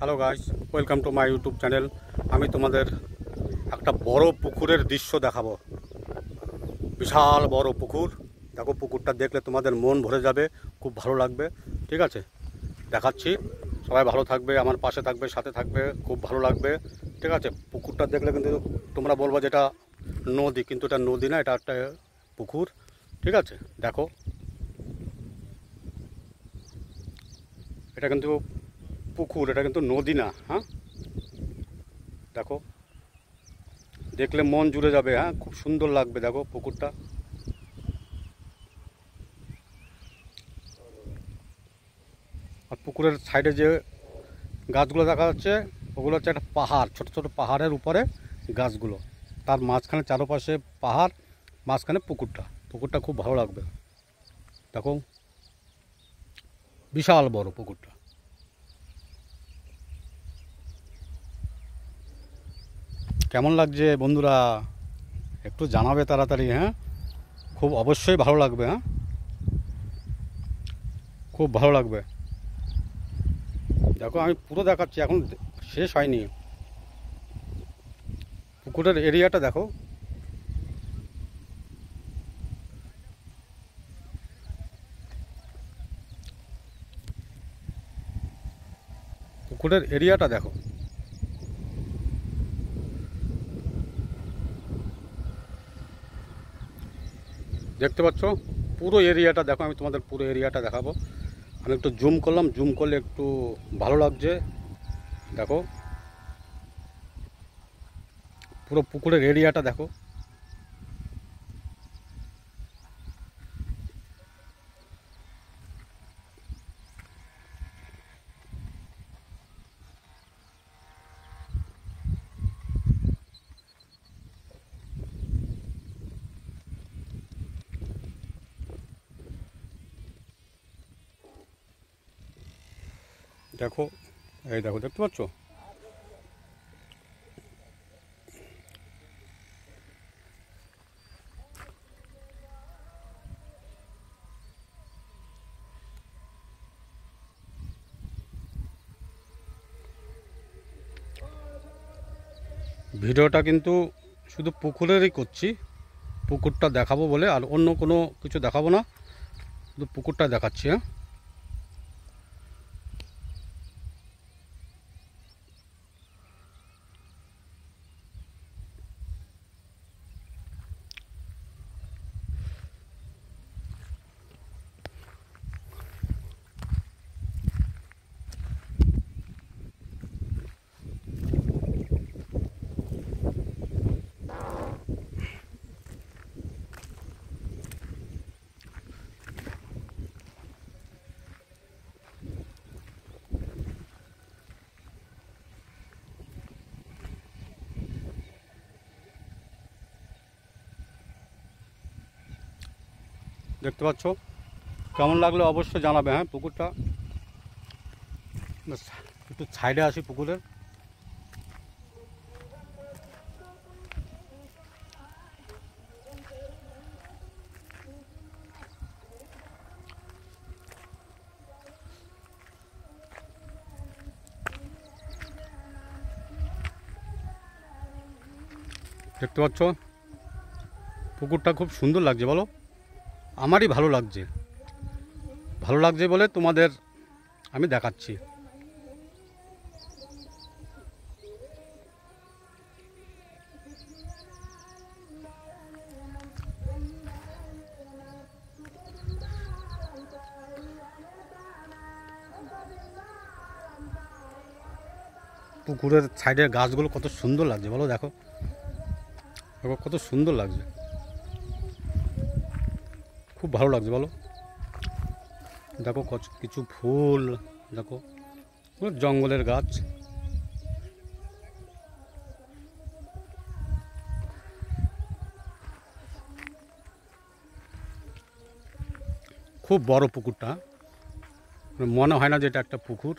Hello guys, welcome to my YouTube channel. আমি তোমাদের একটা বড় পুকুরের দৃশ্য দেখাবো। বিশাল বড় পুকুর। দেখো, পুকুরটা দেখলে তোমাদের মন ভরে যাবে, খুব ভালো লাগবে। ঠিক আছে, দেখাচ্ছি। সবাই ভালো থাকবে, আমার পাশে থাকবে, সাথে থাকবে, খুব ভালো লাগবে। ঠিক আছে, পুকুরটা দেখলে কিন্তু তোমরা বলবো যে এটা নদী, কিন্তু এটা নদী না, এটা একটা পুকুর। ঠিক আছে, দেখো, এটা কিন্তু পুকুর, এটা কিন্তু নদী না। হ্যাঁ, দেখো, দেখলে মন জুড়ে যাবে। হ্যাঁ, খুব সুন্দর লাগবে। দেখো পুকুরটা, আর পুকুরের সাইডে যে গাছগুলো দেখা যাচ্ছে, ওগুলো হচ্ছে একটা পাহাড়, ছোট ছোট পাহাড়ের উপরে গাছগুলো, তার মাঝখানে চারপাশে পাহাড়, মাঝখানে পুকুরটা খুব ভালো লাগবে। দেখো, বিশাল বড় পুকুরটা। কেমন লাগছে বন্ধুরা, একটু জানাবে তাড়াতাড়ি। হ্যাঁ, খুব অবশ্যই ভালো লাগবে। হ্যাঁ, খুব ভালো লাগবে। দেখো, আমি পুরো দেখাচ্ছি, এখন শেষ হয়নি। পুকুরের এরিয়াটা দেখো, পুকুরের এরিয়াটা দেখো। দেখতে পাচ্ছ পুরো এরিয়াটা দেখো। আমি তোমাদের পুরো এরিয়াটা দেখাবো। আমি একটু জুম করলাম, জুম করলে একটু ভালো লাগছে। দেখো, পুরো পুকুরের এরিয়াটা দেখো। দেখো, এই দেখো, দেখতে পাচ্ছ? ভিডিওটা কিন্তু শুধু পুকুরেরই করছি, পুকুরটা দেখাবো বলে, আর অন্য কোনো কিছু দেখাবো না, শুধু পুকুরটা দেখাচ্ছি। হ্যাঁ, দেখতে পাচ্ছ? কেমন লাগলো অবশ্যই জানাবে। হ্যাঁ, পুকুরটা একটু সাইডে আসি পুকুরের। দেখতে পাচ্ছ? পুকুরটা খুব সুন্দর লাগছে, বলো? আমারই ভালো লাগছে, ভালো লাগছে বলে তোমাদের আমি দেখাচ্ছি। পুকুরের সাইডের গাছগুলো কত সুন্দর লাগছে, বলো? দেখো, দেখো কত সুন্দর লাগছে, খুব ভালো লাগছে, বলো? দেখো কিছু ফুল, দেখো জঙ্গলের গাছ। খুব বড় পুকুরটা, মনে হয় না যে এটা একটা পুকুর।